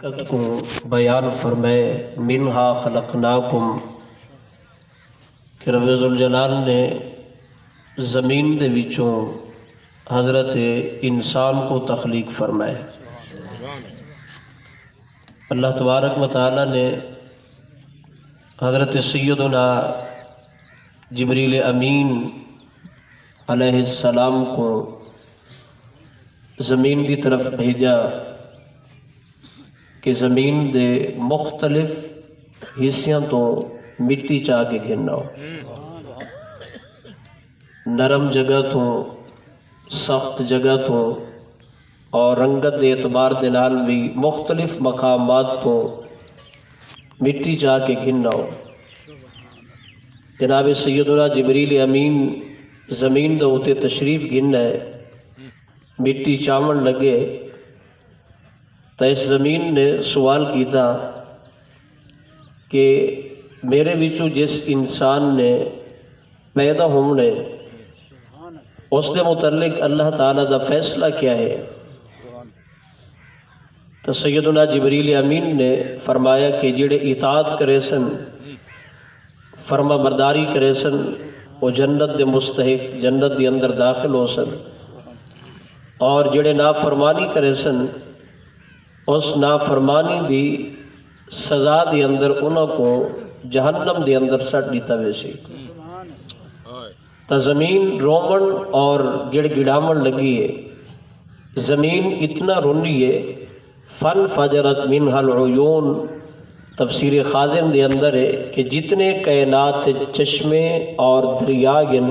حقیقت کو بیان فرمائے منہا خلقناکم کہ رب ذوالجلال نے زمین دے وچوں حضرت انسان کو تخلیق فرمائے۔ اللہ تبارک و تعالی نے حضرت سیدنا جبریل امین علیہ السلام کو زمین کی طرف بھیجا کہ زمین دے مختلف حصوں تو مٹی چاہ کے گننا ہو، نرم جگہ تو سخت جگہ تو اور رنگت دے اعتبار دے نال بھی مختلف مقامات تو مٹی چاہ کے گننا ہو۔ جناب سیدنا جبریل امین زمین دے اوتے تشریف گننا ہے، مٹی چاون لگے تو اس زمین نے سوال کیتا کہ میرے وچوں جس انسان نے پیدا ہونے اس دے متعلق اللہ تعالیٰ دا فیصلہ کیا ہے؟ تو سیدنا جبریل امین نے فرمایا کہ جڑے اطاعت کرے سن، فرما برداری کرے سن، وہ جنت دے مستحق، جنت دے اندر داخل ہو سن، اور جڑے نافرمانی کرے سن اس نافرمانی دی سزا دے اندر انہوں کو جہنم دے اندر سٹ دیتا ویسی۔ تا زمین رومن اور گڑ گڑامن لگی ہے، زمین اتنا رونی ہے، فن فجرت منہا العیون تفسیر خازن دے اندر ہے کہ جتنے کائنات چشمے اور دریا گن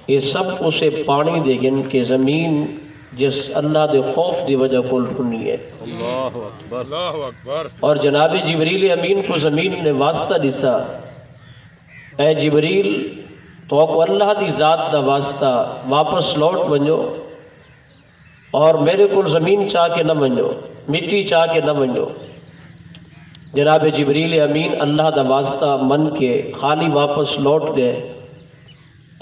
یہ سب اسے پانی دے گن کہ زمین جس اللہ دے خوف دی وجہ کو رونی ہے۔ اللہ اکبر اللہ اکبر۔ اور جناب جبریل امین کو زمین نے واسطہ دیتا، اے جبریل تو کو اللہ دی ذات دا واسطہ واپس لوٹ ونجو اور میرے کو زمین چاہ کے نہ ونجو، مٹی چاہ کے نہ ونجو۔ جناب جبریل امین اللہ دا واسطہ من کے خالی واپس لوٹ گئے۔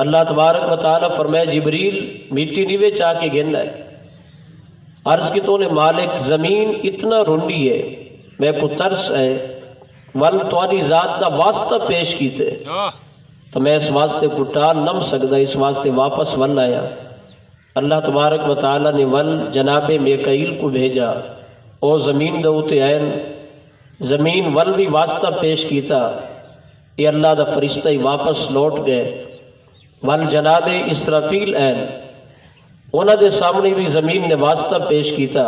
اللہ تبارک و تعالیٰ فرمائے جبریل مٹی نیوے چاہ کے گننا ہے۔ عرض کی تو نے مالک زمین اتنا رونی ہے، میں کو ترس ہے، ول تواری ذات دا واسطہ پیش کیتے تو میں اس واسطے کو ٹال نم سکتا، اس واسطے واپس ول آیا۔ اللہ تبارک و تعالیٰ نے ول جناب میکائیل کو بھیجا، او زمین دوتے آئین، زمین ول بھی واسطہ پیش کیتا، یہ اللہ دا فرشتہ ہی واپس لوٹ گئے۔ ول جناب اسرافیل این انہوں دے سامنے بھی زمین نے واسطہ پیش کیتا،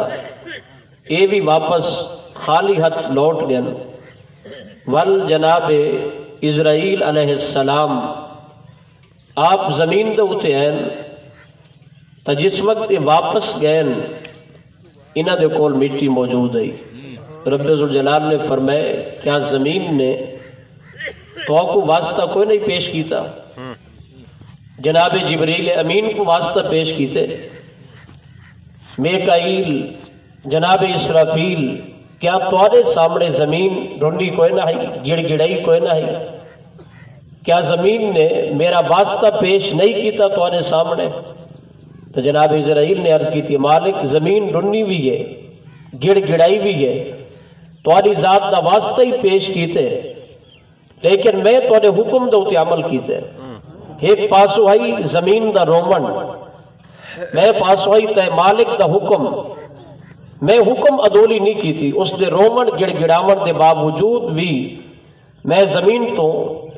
یہ بھی واپس خالی ہاتھ لوٹ گئے۔ ول جناب اسرائیل علیہ السلام آپ زمین دے اوتے ہیں تو جس وقت یہ واپس گئے انہاں دے کول مٹی موجود ہے۔ رب ذوالجلال نے فرمائے کیا زمین نے تو کو واسطہ کوئی نہیں پیش کیتا؟ جناب جبریل امین کو واسطہ پیش کیتے، میکائیل جناب اسرافیل کیا تمہارے سامنے زمین رونی کوئی نہ ہے، گڑ گڑائی کوئی نہ ہے؟ کیا زمین نے میرا واسطہ پیش نہیں کیتا تمہارے سامنے؟ تو جناب اسرائیل نے عرض کی تھی مالک زمین رونی بھی ہے، گڑ گڑائی بھی ہے، تمہاری ذات دا واسطہ ہی پیش کیتے، لیکن میں تمہارے حکم دوتے عمل کیتے۔ ایک پاسو آئی زمین دا رومن، میں پاسو آئی تے مالک دا حکم، میں حکم ادولی نہیں کی تھی، اس دے رومن گڑ گڑامن دے باوجود بھی میں زمین تو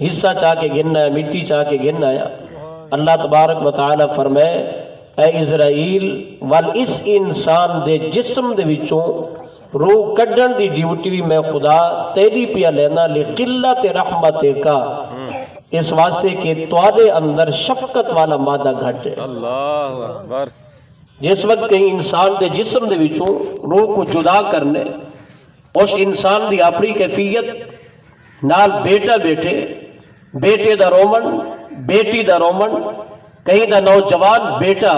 حصہ چاہ کے گننا ہے، مٹی چاہ کے گننا ہے۔ اللہ تبارک و تعالی فرمائے اے اسرائیل ول اس انسان دے جسم دے وچوں روح کڈن دی ڈیوٹی بھی میں خدا تیری پیا لینا لقلت رحمت کا، اس واسطے کہ تواڈے اندر شفقت والا مادہ گھٹ ہے۔ اللہ اکبر۔ جس وقت کہیں انسان دے جسم دے وچوں روح کو جدا کرنے اس انسان دی اپنی کیفیت نال بیٹا بیٹھے، بیٹے دا رومن، بیٹی دا رومن، کہیں دا نوجوان بیٹا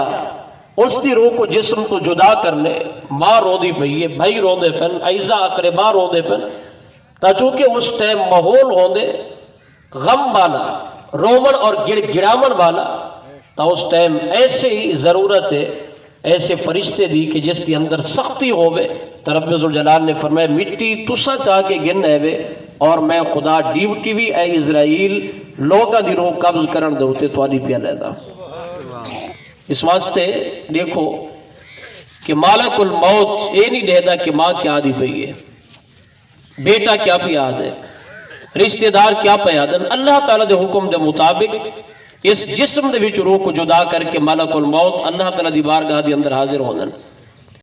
اس دی روح کو جسم تو جدا کرنے ماں رو دی پئی ہے، بھائی رو دے پن، اعزا اقربا رو دے پن، تا چونکہ اس ٹائم ماحول ہوندے غم والا، رومن اور گڑ گڑامن والا، تا اس ٹائم ایسے ہی ضرورت ہے ایسے فرشتے دی کہ جس کے اندر سختی ہوئے تو رب ذوالجلال نے فرمایا مٹی تسا چاہ کے گن ہے وے اور میں خدا ڈیوٹی بھی اے اسرائیل لوگاں دی روح قبض کرن دے ہوتے تو پیا لیدا۔ اس واسطے دیکھو کہ مالک الموت یہ نہیں دہدا کہ ماں کیا دی پئی ہے، بیٹا کیا پہ یاد ہے، رشتہ دار کیا پہ یاد ہے۔ اللہ تعالیٰ دے حکم دے مطابق اس جسم دے وچ روح کو جدا کر کے ملک الموت اللہ تعالیٰ دی بارگاہ دے اندر حاضر ہوندن۔